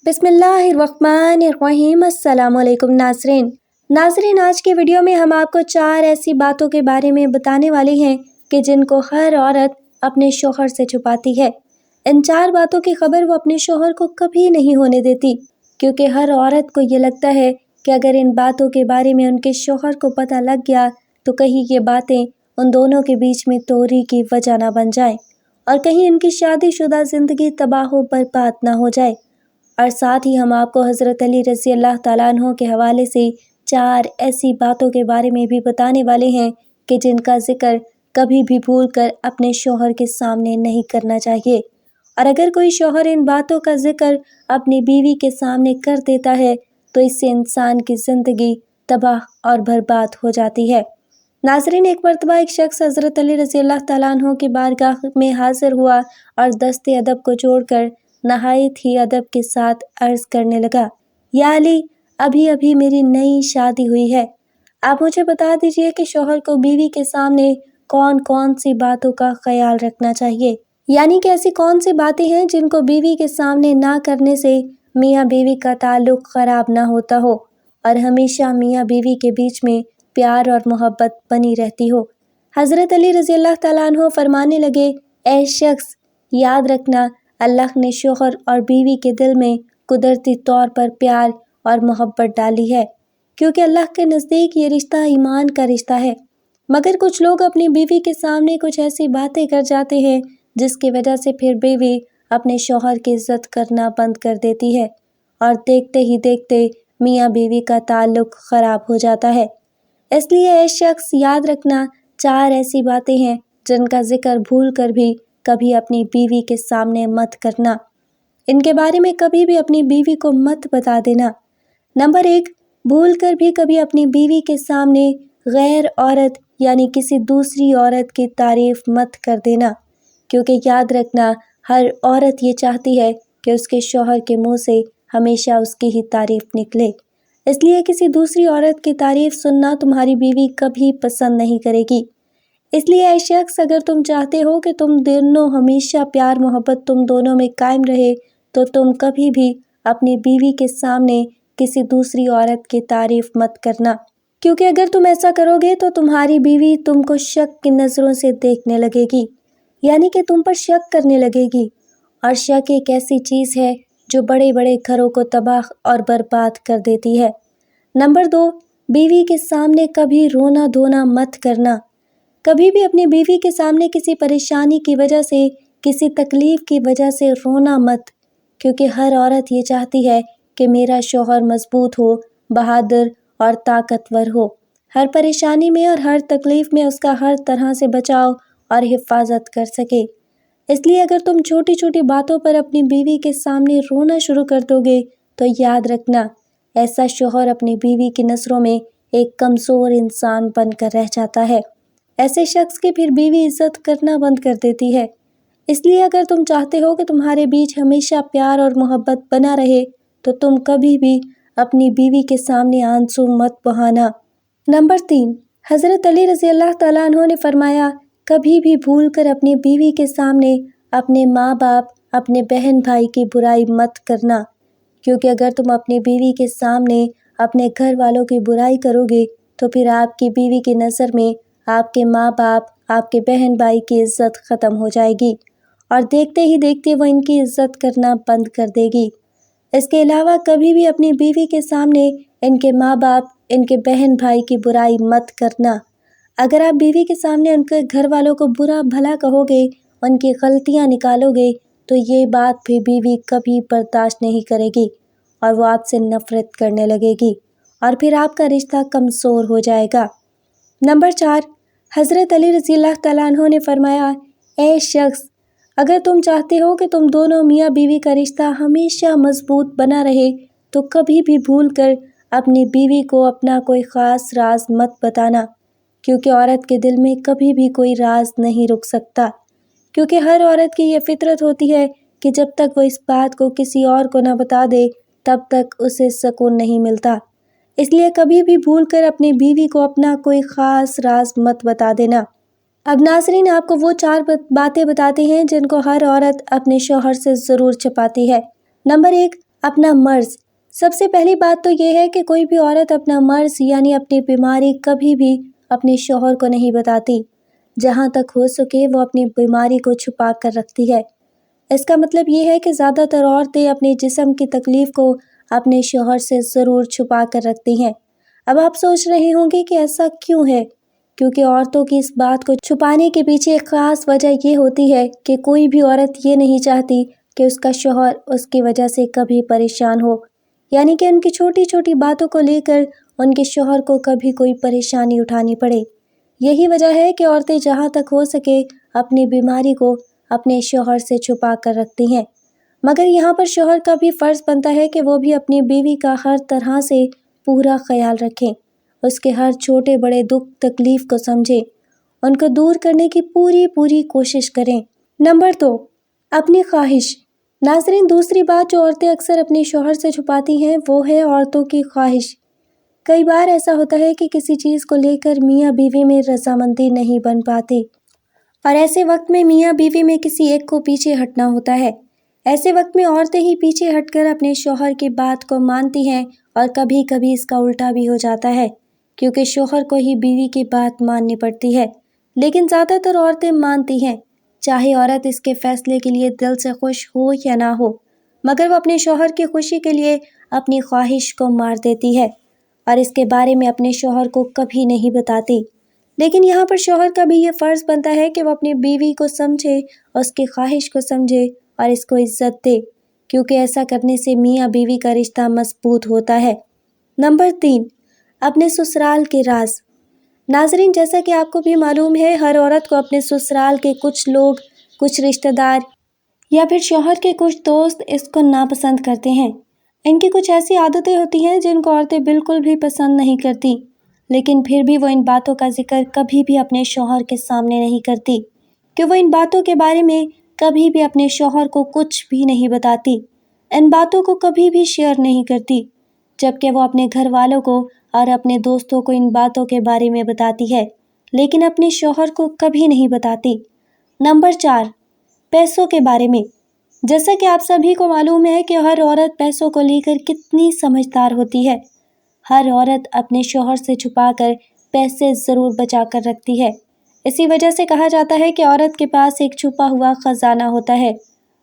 بسم اللہ الرحمن الرحیم۔ السلام علیکم ناظرین، آج کی ویڈیو میں ہم آپ کو 4 ایسی باتوں کے بارے میں بتانے والے ہیں کہ جن کو ہر عورت اپنے شوہر سے چھپاتی ہے۔ ان 4 باتوں کی خبر وہ اپنے شوہر کو کبھی نہیں ہونے دیتی، کیونکہ ہر عورت کو یہ لگتا ہے کہ اگر ان باتوں کے بارے میں ان کے شوہر کو پتہ لگ گیا تو کہیں یہ باتیں ان دونوں کے بیچ میں توری کی وجہ نہ بن جائیں اور کہیں ان کی شادی شدہ زندگی تباہ و برباد نہ ہو جائے۔ اور ساتھ ہی ہم آپ کو حضرت علی رضی اللہ تعالیٰ عنہ کے حوالے سے 4 ایسی باتوں کے بارے میں بھی بتانے والے ہیں کہ جن کا ذکر کبھی بھی بھول کر اپنے شوہر کے سامنے نہیں کرنا چاہیے، اور اگر کوئی شوہر ان باتوں کا ذکر اپنی بیوی کے سامنے کر دیتا ہے تو اس سے انسان کی زندگی تباہ اور برباد ہو جاتی ہے۔ ناظرین، ایک مرتبہ ایک شخص حضرت علی رضی اللہ تعالیٰ عنہ کی بارگاہ میں حاضر ہوا اور دست ادب کو جوڑ کر نہایت ہی ادب کے ساتھ عرض کرنے لگا، یا علی، ابھی میری نئی شادی ہوئی ہے، آپ مجھے بتا دیجئے کہ شوہر کو بیوی کے سامنے کون کون سی باتوں کا خیال رکھنا چاہیے، یعنی کہ ایسی کون سی باتیں ہیں جن کو بیوی کے سامنے نہ کرنے سے میاں بیوی کا تعلق خراب نہ ہوتا ہو اور ہمیشہ میاں بیوی کے بیچ میں پیار اور محبت بنی رہتی ہو۔ حضرت علی رضی اللہ تعالیٰ عنہ فرمانے لگے، اے شخص، یاد رکھنا، اللہ نے شوہر اور بیوی کے دل میں قدرتی طور پر پیار اور محبت ڈالی ہے، کیونکہ اللہ کے نزدیک یہ رشتہ ایمان کا رشتہ ہے، مگر کچھ لوگ اپنی بیوی کے سامنے کچھ ایسی باتیں کر جاتے ہیں جس کی وجہ سے پھر بیوی اپنے شوہر کی عزت کرنا بند کر دیتی ہے اور دیکھتے ہی دیکھتے میاں بیوی کا تعلق خراب ہو جاتا ہے۔ اس لیے اے شخص، یاد رکھنا، 4 ایسی باتیں ہیں جن کا ذکر بھول کر بھی کبھی اپنی بیوی کے سامنے مت کرنا، ان کے بارے میں کبھی بھی اپنی بیوی کو مت بتا دینا۔ نمبر 1، بھول کر بھی کبھی اپنی بیوی کے سامنے غیر عورت یعنی کسی دوسری عورت کی تعریف مت کر دینا، کیونکہ یاد رکھنا، ہر عورت یہ چاہتی ہے کہ اس کے شوہر کے منہ سے ہمیشہ اس کی ہی تعریف نکلے، اس لیے کسی دوسری عورت کی تعریف سننا تمہاری بیوی کبھی پسند نہیں کرے گی۔ اس لیے اے شخص، اگر تم چاہتے ہو کہ تم دونوں ہمیشہ پیار محبت تم دونوں میں قائم رہے تو تم کبھی بھی اپنی بیوی کے سامنے کسی دوسری عورت کی تعریف مت کرنا، کیونکہ اگر تم ایسا کرو گے تو تمہاری بیوی تم کو شک کی نظروں سے دیکھنے لگے گی، یعنی کہ تم پر شک کرنے لگے گی، اور شک ایک ایسی چیز ہے جو بڑے بڑے گھروں کو تباہ اور برباد کر دیتی ہے۔ نمبر 2، بیوی کے سامنے کبھی رونا دھونا مت کرنا۔ کبھی بھی اپنی بیوی کے سامنے کسی پریشانی کی وجہ سے، کسی تکلیف کی وجہ سے رونا مت، کیونکہ ہر عورت یہ چاہتی ہے کہ میرا شوہر مضبوط ہو، بہادر اور طاقتور ہو، ہر پریشانی میں اور ہر تکلیف میں اس کا ہر طرح سے بچاؤ اور حفاظت کر سکے۔ اس لیے اگر تم چھوٹی چھوٹی باتوں پر اپنی بیوی کے سامنے رونا شروع کر دو گے تو یاد رکھنا، ایسا شوہر اپنی بیوی کی نظروں میں ایک کمزور انسان بن کر رہ جاتا ہے، ایسے شخص کی پھر بیوی عزت کرنا بند کر دیتی ہے۔ اس لیے اگر تم چاہتے ہو کہ تمہارے بیچ ہمیشہ پیار اور محبت بنا رہے تو تم کبھی بھی اپنی بیوی کے سامنے آنسو مت بہانا۔ نمبر 3، حضرت علی رضی اللہ تعالیٰ عنہ نے فرمایا، کبھی بھی بھول کر اپنی بیوی کے سامنے اپنے ماں باپ، اپنے بہن بھائی کی برائی مت کرنا، کیونکہ اگر تم اپنی بیوی کے سامنے اپنے گھر والوں کی برائی کرو گے تو پھر آپ کی بیوی کی نظر میں آپ کے ماں باپ، آپ کے بہن بھائی کی عزت ختم ہو جائے گی اور دیکھتے ہی دیکھتے وہ ان کی عزت کرنا بند کر دے گی۔ اس کے علاوہ کبھی بھی اپنی بیوی کے سامنے ان کے ماں باپ، ان کے بہن بھائی کی برائی مت کرنا۔ اگر آپ بیوی کے سامنے ان کے گھر والوں کو برا بھلا کہو گے، ان کی غلطیاں نکالو گے تو یہ بات بھی بیوی کبھی برداشت نہیں کرے گی اور وہ آپ سے نفرت کرنے لگے گی اور پھر آپ کا رشتہ کمزور ہو جائے گا۔ نمبر 4، حضرت علی رضی اللہ تعالیٰ عنہ نے فرمایا، اے شخص، اگر تم چاہتے ہو کہ تم دونوں میاں بیوی کا رشتہ ہمیشہ مضبوط بنا رہے تو کبھی بھی بھول کر اپنی بیوی کو اپنا کوئی خاص راز مت بتانا، کیونکہ عورت کے دل میں کبھی بھی کوئی راز نہیں رک سکتا، کیونکہ ہر عورت کی یہ فطرت ہوتی ہے کہ جب تک وہ اس بات کو کسی اور کو نہ بتا دے تب تک اسے سکون نہیں ملتا۔ اس لیے کبھی بھی بھول کر اپنی بیوی کو اپنا کوئی خاص راز مت بتا دینا۔ اب ناظرین، آپ کو وہ 4 باتیں بتاتے ہیں جن کو ہر عورت اپنے شوہر سے ضرور چھپاتی ہے۔ نمبر 1، اپنا مرض۔ سب سے پہلی بات تو یہ ہے کہ کوئی بھی عورت اپنا مرض یعنی اپنی بیماری کبھی بھی اپنے شوہر کو نہیں بتاتی۔ جہاں تک ہو سکے وہ اپنی بیماری کو چھپا کر رکھتی ہے۔ اس کا مطلب یہ ہے کہ زیادہ تر عورتیں اپنے جسم کی تکلیف کو اپنے شوہر سے ضرور چھپا کر رکھتی ہیں۔ اب آپ سوچ رہے ہوں گے کہ ایسا کیوں ہے؟ کیونکہ عورتوں کی اس بات کو چھپانے کے پیچھے ایک خاص وجہ یہ ہوتی ہے کہ کوئی بھی عورت یہ نہیں چاہتی کہ اس کا شوہر اس کی وجہ سے کبھی پریشان ہو، یعنی کہ ان کی چھوٹی چھوٹی باتوں کو لے کر ان کے شوہر کو کبھی کوئی پریشانی اٹھانی پڑے۔ یہی وجہ ہے کہ عورتیں جہاں تک ہو سکے اپنی بیماری کو اپنے شوہر سے چھپا کر رکھتی ہیں، مگر یہاں پر شوہر کا بھی فرض بنتا ہے کہ وہ بھی اپنی بیوی کا ہر طرح سے پورا خیال رکھیں، اس کے ہر چھوٹے بڑے دکھ تکلیف کو سمجھیں، ان کو دور کرنے کی پوری کوشش کریں۔ نمبر 2، اپنی خواہش۔ ناظرین، دوسری بات جو عورتیں اکثر اپنے شوہر سے چھپاتی ہیں وہ ہے عورتوں کی خواہش۔ کئی بار ایسا ہوتا ہے کہ کسی چیز کو لے کر میاں بیوی میں رضامندی نہیں بن پاتی، اور ایسے وقت میں میاں بیوی میں کسی ایک کو پیچھے ہٹنا ہوتا ہے۔ ایسے وقت میں عورتیں ہی پیچھے ہٹ کر اپنے شوہر کی بات کو مانتی ہیں، اور کبھی کبھی اس کا الٹا بھی ہو جاتا ہے، کیونکہ شوہر کو ہی بیوی کی بات ماننی پڑتی ہے۔ لیکن زیادہ تر عورتیں مانتی ہیں، چاہے عورت اس کے فیصلے کے لیے دل سے خوش ہو یا نہ ہو، مگر وہ اپنے شوہر کی خوشی کے لیے اپنی خواہش کو مار دیتی ہے، اور اس کے بارے میں اپنے شوہر کو کبھی نہیں بتاتی۔ لیکن یہاں پر شوہر کا بھی یہ فرض بنتا ہے کہ وہ اپنی بیوی کو سمجھے، اس کی خواہش کو سمجھے اور اس کو عزت دے، کیونکہ ایسا کرنے سے میاں بیوی کا رشتہ مضبوط ہوتا ہے۔ نمبر 3، اپنے سسرال کے راز۔ ناظرین، جیسا کہ آپ کو بھی معلوم ہے، ہر عورت کو اپنے سسرال کے کچھ لوگ، کچھ رشتہ دار یا پھر شوہر کے کچھ دوست اس کو ناپسند کرتے ہیں۔ ان کی کچھ ایسی عادتیں ہوتی ہیں جن کو عورتیں بالکل بھی پسند نہیں کرتی، لیکن پھر بھی وہ ان باتوں کا ذکر کبھی بھی اپنے شوہر کے سامنے نہیں کرتی، کہ وہ ان باتوں کے بارے میں کبھی بھی اپنے شوہر کو کچھ بھی نہیں بتاتی، ان باتوں کو کبھی بھی شیئر نہیں کرتی، جبکہ وہ اپنے گھر والوں کو اور اپنے دوستوں کو ان باتوں کے بارے میں بتاتی ہے، لیکن اپنے شوہر کو کبھی نہیں بتاتی۔ نمبر 4، پیسوں کے بارے میں۔ جیسا کہ آپ سبھی کو معلوم ہے کہ ہر عورت پیسوں کو لے کر کتنی سمجھدار ہوتی ہے۔ ہر عورت اپنے شوہر سے چھپا کر پیسے ضرور بچا کر رکھتی ہے۔ اسی وجہ سے کہا جاتا ہے کہ عورت کے پاس ایک چھپا ہوا خزانہ ہوتا ہے،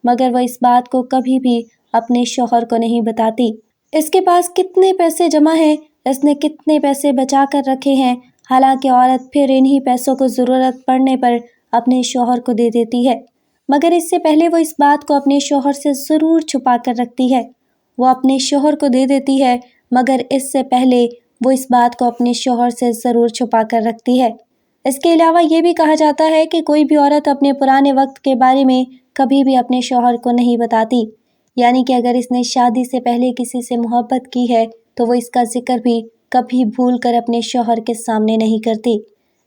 مگر وہ اس بات کو کبھی بھی اپنے شوہر کو نہیں بتاتی۔ اس کے پاس کتنے پیسے جمع ہیں، اس نے کتنے پیسے بچا کر رکھے ہیں، حالانکہ عورت پھر انہی پیسوں کو ضرورت پڑنے پر اپنے شوہر کو دے دیتی ہے، مگر اس سے پہلے وہ اس بات کو اپنے شوہر سے ضرور چھپا کر رکھتی ہے۔ وہ اپنے شوہر کو دے دیتی ہے، مگر اس سے پہلے وہ اس بات کو اپنے شوہر سے ضرور چھپا کر رکھتی ہے۔ اس کے علاوہ یہ بھی کہا جاتا ہے کہ کوئی بھی عورت اپنے پرانے وقت کے بارے میں کبھی بھی اپنے شوہر کو نہیں بتاتی، یعنی کہ اگر اس نے شادی سے پہلے کسی سے محبت کی ہے تو وہ اس کا ذکر بھی کبھی بھول کر اپنے شوہر کے سامنے نہیں کرتی۔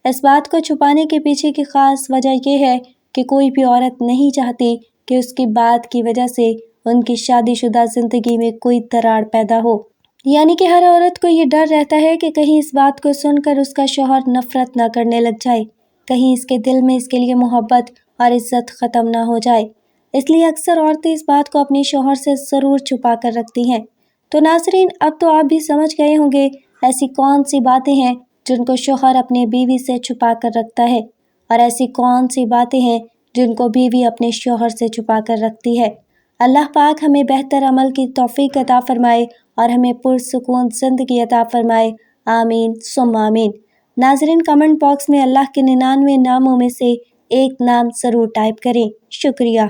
اس بات کو چھپانے کے پیچھے کی خاص وجہ یہ ہے کہ کوئی بھی عورت نہیں چاہتی کہ اس کی بات کی وجہ سے ان کی شادی شدہ زندگی میں کوئی دراڑ پیدا ہو، یعنی کہ ہر عورت کو یہ ڈر رہتا ہے کہ کہیں اس بات کو سن کر اس کا شوہر نفرت نہ کرنے لگ جائے، کہیں اس کے دل میں اس کے لیے محبت اور عزت ختم نہ ہو جائے، اس لیے اکثر عورتیں اس بات کو اپنے شوہر سے ضرور چھپا کر رکھتی ہیں۔ تو ناظرین، اب تو آپ بھی سمجھ گئے ہوں گے ایسی کون سی باتیں ہیں جن کو شوہر اپنے بیوی سے چھپا کر رکھتا ہے، اور ایسی کون سی باتیں ہیں جن کو بیوی اپنے شوہر سے چھپا کر رکھتی ہے۔ اللہ پاک ہمیں بہتر عمل کی توفیق عطا فرمائے اور ہمیں پرسکون زندگی عطا فرمائے، آمین ثم آمین۔ ناظرین، کمنٹ باکس میں اللہ کے 99 ناموں میں سے ایک نام ضرور ٹائپ کریں۔ شکریہ۔